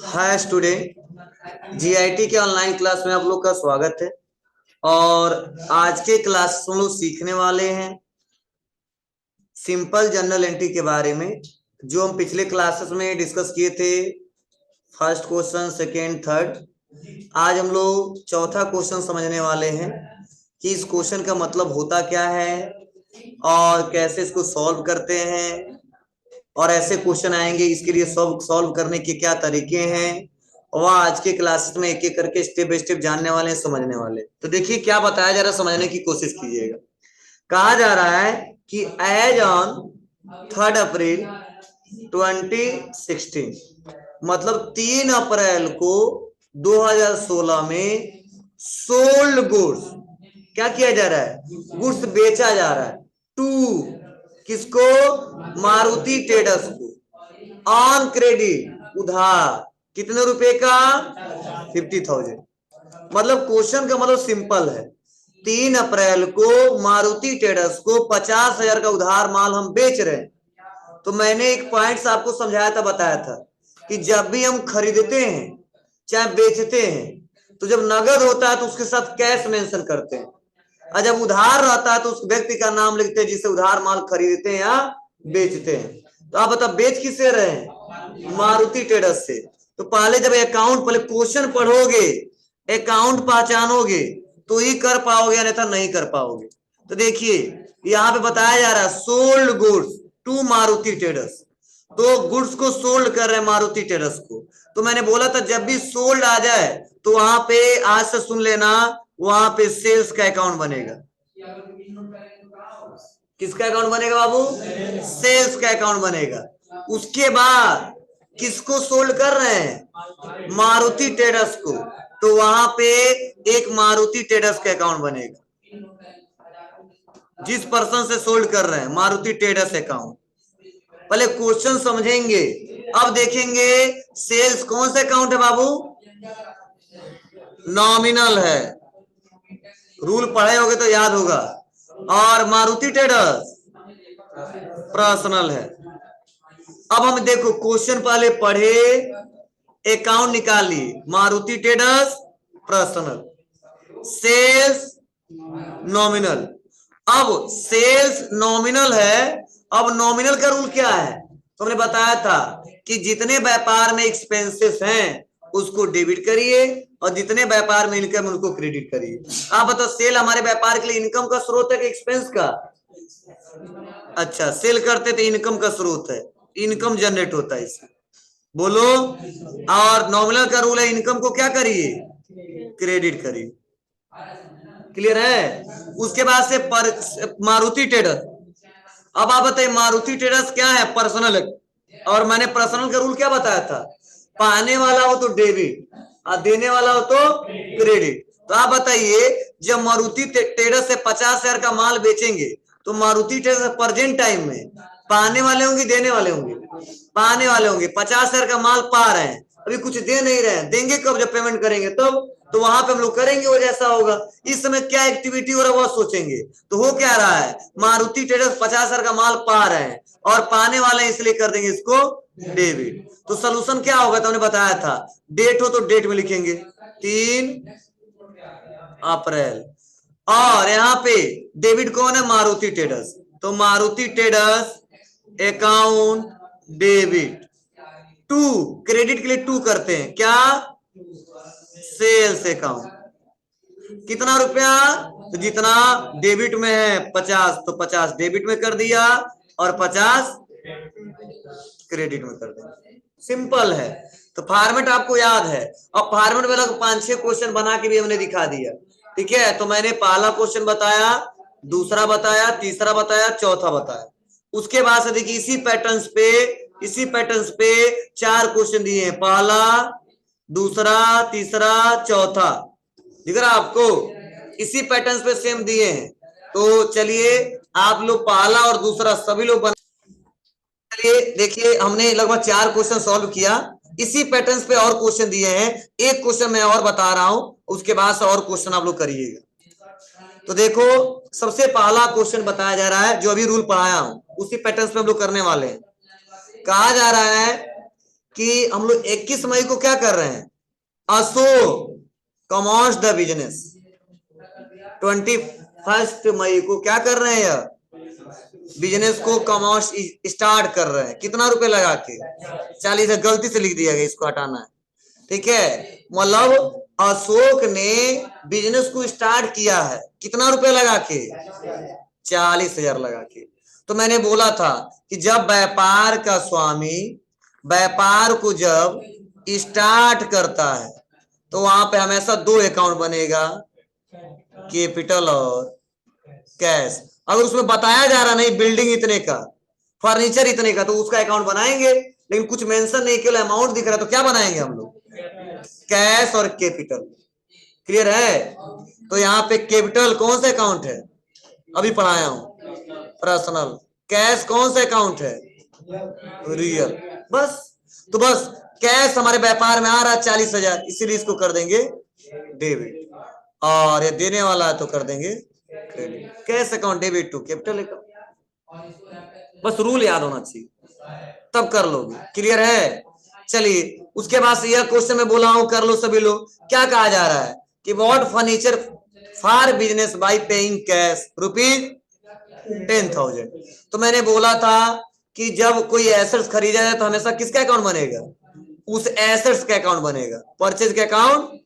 Hi student, GIT के online class में आप लोग का स्वागत है। और आज के क्लास में हम लोग सीखने वाले हैं सिंपल जर्नल एंट्री के बारे में, जो हम पिछले क्लासेस में डिस्कस किए थे। First question, second, third. आज हम लोग चौथा क्वेश्चन समझने वाले हैं कि इस क्वेश्चन का मतलब होता क्या है और कैसे इसको सॉल्व करते हैं, और ऐसे क्वेश्चन आएंगे इसके लिए सॉल्व करने के क्या तरीके हैं, वह आज के क्लासेस में एक एक करके स्टेप बाय स्टेप जानने वाले हैं, समझने वाले। तो देखिए क्या बताया जा रहा है, समझने की कोशिश कीजिएगा। कहा जा रहा है कि एज ऑन 3 अप्रैल 2016, मतलब 3 अप्रैल को 2016 में सोल्ड गुड्स, क्या किया जा रहा है, गुड्स बेचा जा रहा है टू, किसको, मारुति ट्रेडर्स को, ऑन क्रेडिट, उधार, कितने रुपए का, 50,000। मतलब क्वेश्चन का मतलब सिंपल है, 3 अप्रैल को मारुति ट्रेडर्स को 50,000 का उधार माल हम बेच रहे हैं। तो मैंने एक पॉइंट आपको समझाया था, बताया था कि जब भी हम खरीदते हैं चाहे बेचते हैं, तो जब नगद होता है तो उसके साथ कैश मेंशन करते हैं, और जब उधार रहता है तो उस व्यक्ति का नाम लिखते हैं जिसे उधार माल खरीदते हैं या बेचते हैं। तो आप बताओ बेच किससे रहे हैं, मारुति ट्रेडर्स से। तो पहले जब अकाउंट, पहले क्वेश्चन पढ़ोगे, अकाउंट पहचानोगे तो ही कर पाओगे, अन्यथा नहीं कर पाओगे। तो देखिए यहाँ पे बताया जा रहा है sold goods to Maruti traders, तो गुड्स को सोल्ड कर रहे हैं मारुति ट्रेडर्स को। तो मैंने बोला था जब भी सोल्ड आ जाए तो वहां पे, आज से सुन लेना, वहां पे सेल्स का अकाउंट बनेगा। किसका अकाउंट बनेगा बाबू, सेल्स का अकाउंट बनेगा। उसके बाद किसको सोल्ड कर रहे हैं, मारुति ट्रेडर्स को, तो वहां पे एक मारुति ट्रेडर्स का अकाउंट बनेगा, जिस पर्सन से सोल्ड कर रहे हैं मारुति ट्रेडर्स अकाउंट। पहले क्वेश्चन समझेंगे, अब देखेंगे सेल्स कौन सा अकाउंट है बाबू, नॉमिनल है, रूल पढ़े होगे तो याद होगा, और मारुति ट्रेडर्स पर्सनल है। अब हम देखो क्वेश्चन पहले पढ़े, अकाउंट निकालिए, Maruti traders personal, sales nominal. अब सेल्स नॉमिनल है, अब नॉमिनल का रूल क्या है, तो हमने बताया था कि जितने व्यापार में एक्सपेंसेस हैं उसको डेबिट करिए और जितने व्यापार में इनकम उनको क्रेडिट करिए। आप बताओ सेल हमारे व्यापार के लिए इनकम का स्रोत है कि एक्सपेंस का, अच्छा सेल करते तो इनकम का स्रोत है, इनकम जनरेट होता है इससे, बोलो। और नॉमिनल का रूल है इनकम को क्या करिए, क्रेडिट करिए। क्लियर है। उसके बाद से मारुति ट्रेडर्स, अब आप बताइए मारुति ट्रेडर्स क्या है, पर्सनल है। और मैंने पर्सनल का रूल क्या बताया था, पाने वाला हो तो डेबिट और देने वाला हो तो क्रेडिट। तो आप बताइए जब मारुति ट्रेडर्स से 50,000 का माल बेचेंगे तो मारुति ट्रेडर्स प्रेजेंट टाइम में पाने वाले होंगे, देने वाले होंगे, पाने वाले होंगे। 50,000 का माल पा रहे हैं, अभी कुछ दे नहीं रहे हैं, देंगे कब, जब पेमेंट करेंगे तब। तो वहां पे हम लोग करेंगे वो जैसा होगा। इस समय क्या एक्टिविटी हो रहा है वह सोचेंगे। तो हो क्या रहा है, मारुति ट्रेडर्स 50,000 का माल पा रहे हैं और पाने वाले इसलिए कर देंगे इसको डेबिट। तो सोल्यूशन क्या होगा, तो हमने बताया था डेट हो तो डेट में लिखेंगे 3 अप्रैल, और यहाँ पे डेबिट कौन है, मारुति ट्रेडर्स, तो Maruti traders account debit to, credit के लिए टू करते हैं क्या, सेल्स अकाउंट। कितना रुपया, तो जितना डेबिट में है 50 तो 50 डेबिट में कर दिया और 50 क्रेडिट में कर दिया। सिंपल है। तो फॉर्मेट आपको याद है, अब फॉर्मेट में लगभग 5-6 क्वेश्चन बना के भी हमने दिखा दिया। ठीक है, तो मैंने पहला क्वेश्चन बताया, दूसरा बताया, तीसरा बताया, चौथा बताया। उसके बाद से देखिए इसी पैटर्न्स पे 4 क्वेश्चन दिए हैं, पहला, दूसरा, तीसरा, चौथा। दिख रहा आपको, इसी पैटर्न्स पे सेम दिए हैं। तो चलिए आप लोग पहला और दूसरा सभी लोग बना, चलिए देखिए हमने लगभग 4 क्वेश्चन सॉल्व किया, इसी पैटर्न्स पे और क्वेश्चन दिए हैं। एक क्वेश्चन मैं और बता रहा हूं, उसके बाद से और क्वेश्चन आप लोग करिएगा। तो देखो सबसे पहला क्वेश्चन बताया जा रहा है, जो अभी रूल पढ़ाया हूं उसी पैटर्न्स पे हम लोग करने वाले हैं। कहा जा रहा है कि हम लोग 21 मई को क्या कर रहे हैं, अशोक कमर्स द बिजनेस। 21 मई को क्या कर रहे हैं, बिजनेस को कमर्स स्टार्ट कर रहे हैं। कितना रुपए लगा के, 40 है, गलती से लिख दिया गया, इसको हटाना है। ठीक है, मतलब अशोक ने बिजनेस को स्टार्ट किया है कितना रुपए लगा के, 40,000 लगा के। तो मैंने बोला था कि जब व्यापार का स्वामी व्यापार को जब स्टार्ट करता है तो वहां पे हमेशा दो अकाउंट बनेगा, कैपिटल और कैश। अगर उसमें बताया जा रहा नहीं बिल्डिंग इतने का, फर्नीचर इतने का, तो उसका अकाउंट बनाएंगे, लेकिन कुछ मेंशन नहीं, केवल अमाउंट दिख रहा है, तो क्या बनाएंगे हम लोग, कैश और कैपिटल। क्लियर है? तो यहाँ पे कैपिटल कौन सा अकाउंट है, अभी पढ़ाया हूं, पर्सनल। कैश कौन सा अकाउंट है, रियल। बस, तो बस कैश हमारे व्यापार में आ रहा है 40,000, इसीलिए इसको कर देंगे डेबिट, और ये देने वाला है तो कर देंगे credit. Cash account debit to capital account. बस रूल याद होना चाहिए, तब कर लोगे। क्लियर है? चलिए, उसके बाद यह क्वेश्चन में बोला हूं, कर लो सभी लोग। क्या कहा जा रहा है कि bought furniture for business by paying cash ₹10,000। तो मैंने बोला था कि जब कोई एसेट्स खरीदा जाए तो हमेशा किसका अकाउंट बनेगा, उस एसेट्स का अकाउंट बनेगा, परचेज का अकाउंट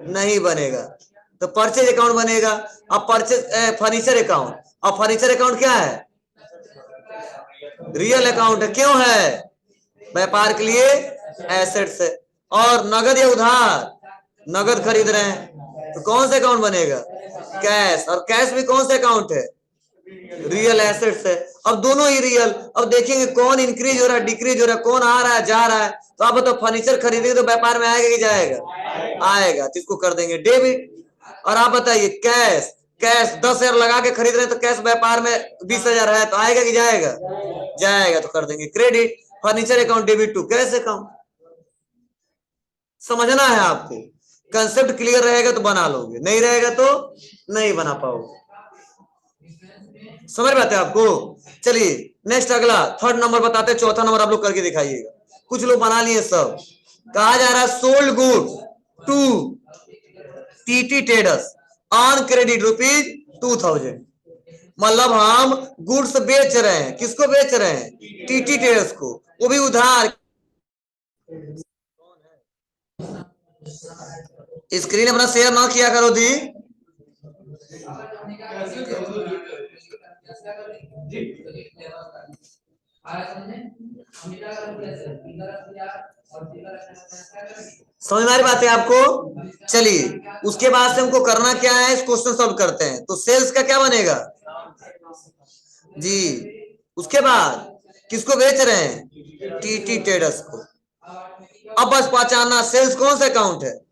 नहीं बनेगा। तो परचेज अकाउंट बनेगा। अब परचेज फर्नीचर अकाउंट, अब फर्नीचर अकाउंट क्या है, रियल अकाउंट है। क्यों है, व्यापार के लिए एसेट्स है। और नगद या उधार, नगद खरीद रहे हैं तो कौन सा अकाउंट बनेगा, कैश। और कैश भी कौन सा अकाउंट है, रियल एसेट्स है। अब दोनों ही रियल। अब देखेंगे कौन इंक्रीज हो रहा है डिक्रीज हो रहा है, कौन आ रहा है जा रहा है। तो आप बताओ, फर्नीचर खरीदेंगे तो व्यापार में आएगा कि जाएगा, आएगा, तो इसको कर देंगे डेबिट। और आप बताइए, कैश, कैश 10,000 लगा के खरीद रहे हैं तो कैश व्यापार में 20,000 है, तो आएगा कि जाएगा, जाएगा, तो कर देंगे credit. Furniture account debit to cash account. समझना है आपको, कंसेप्ट क्लियर रहेगा तो बना लोगे, नहीं रहेगा तो नहीं बना पाओगे। समझ में आता है आपको? चलिए नेक्स्ट, अगला थर्ड नंबर बताते हैं, चौथा नंबर आप लोग करके दिखाइएगा। कुछ लोग बना लिए सब। कहा जा रहा है sold goods to TT traders on credit ₹2,000। मतलब हम गुड्स बेच रहे हैं, किसको बेच रहे हैं, टीटी ट्रेडर्स को, वो भी उधार। स्क्रीन अपना शेयर ना किया करो दी। समझ में आ रही बात है आपको? चलिए, उसके बाद से हमको करना क्या है, इस क्वेश्चन सॉल्व करते हैं। तो सेल्स का क्या बनेगा जी, उसके बाद किसको बेच रहे हैं, टीटी ट्रेडर्स को। अब बस पहचानना सेल्स कौन सा अकाउंट है।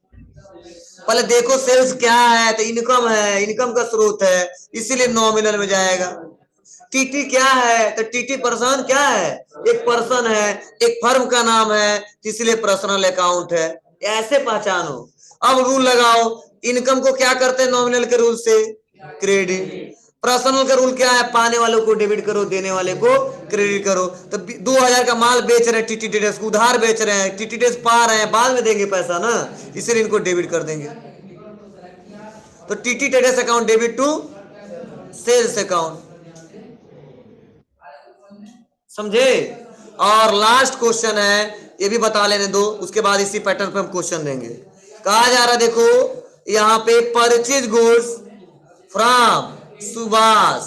पहले देखो सेल्स क्या है, तो इनकम है, इनकम का स्रोत है, इसीलिए नॉमिनल में जाएगा। टीटी क्या है, तो टीटी पर्सन क्या है, एक पर्सन है, एक फर्म का नाम है, इसलिए पर्सनल अकाउंट है। ऐसे पहचानो। अब रूल लगाओ, इनकम को क्या करते हैं नॉमिनल के रूल से, क्रेडिट। पर्सनल का रूल क्या है, पाने वालों को डेबिट करो, देने वाले को क्रेडिट करो। तो 2,000 का माल बेच रहे हैं टीटी ट्रेडर्स को, उधार बेच रहे हैं, टीटी ट्रेडर्स पा रहे हैं, बाद में देंगे पैसा ना, इसलिए इनको डेबिट कर देंगे। तो TT traders account debit to sales account. समझे? और लास्ट क्वेश्चन है, ये भी बता लेने दो, उसके बाद इसी पैटर्न पे हम क्वेश्चन देंगे। कहा जा रहा है, देखो यहाँ पे purchase goods from Subhash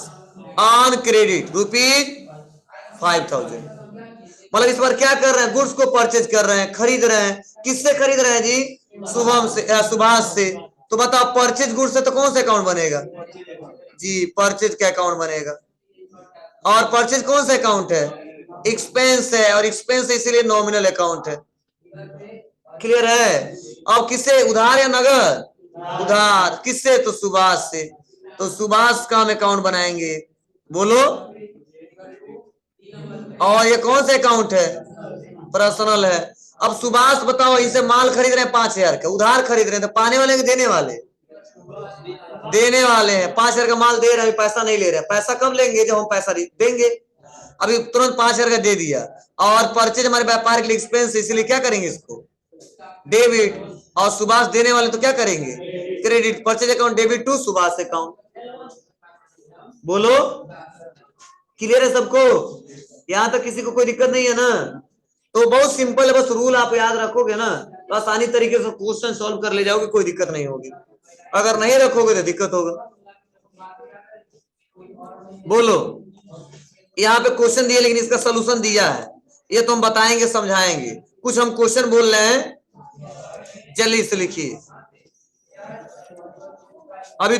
on credit ₹5,000। मतलब इस बार क्या कर रहे हैं, गुड्स को परचेज कर रहे हैं, खरीद रहे हैं। किससे खरीद रहे हैं जी, शुभम से, सुभाष से। तो बताओ, परचेज गुड्स से तो कौन सा अकाउंट बनेगा जी, परचेज का अकाउंट बनेगा। और परचेज कौन सा अकाउंट है, एक्सपेंस है, और एक्सपेंस इसीलिए नॉमिनल अकाउंट है। क्लियर है? अब किससे, उधार या नगद, उधार। किससे, तो सुभाष से। तो सुभाष का हम अकाउंट बनाएंगे, बोलो। और ये कौन सा अकाउंट है, पर्सनल है। अब सुभाष बताओ, इसे माल खरीद रहे हैं 5,000 का, उधार खरीद रहे हैं, तो पाने वाले के देने वाले, देने वाले हैं। 5,000 का माल दे रहे हैं, पैसा नहीं ले रहे हैं। पैसा कब लेंगे, जब हम पैसा देंगे। अभी तुरंत 5,000 का दे दिया, और परचेज हमारे व्यापार के लिए एक्सपेंस, इसीलिए क्या करेंगे इसको डेबिट, और सुभाष देने वाले तो क्या करेंगे credit. Purchase account debit to Subhash account. बोलो क्लियर है सबको, यहां तक किसी को कोई दिक्कत नहीं है ना। तो बहुत सिंपल है, बस रूल आप याद रखोगे ना तो आसानी तरीके से क्वेश्चन सॉल्व कर ले जाओगे, कोई दिक्कत नहीं होगी। अगर नहीं रखोगे तो दिक्कत होगा। बोलो यहाँ पे क्वेश्चन दिया लेकिन इसका सोल्यूशन दिया है, ये तो हम बताएंगे समझाएंगे। कुछ हम क्वेश्चन बोल रहे हैं, जल्दी से लिखिए अभी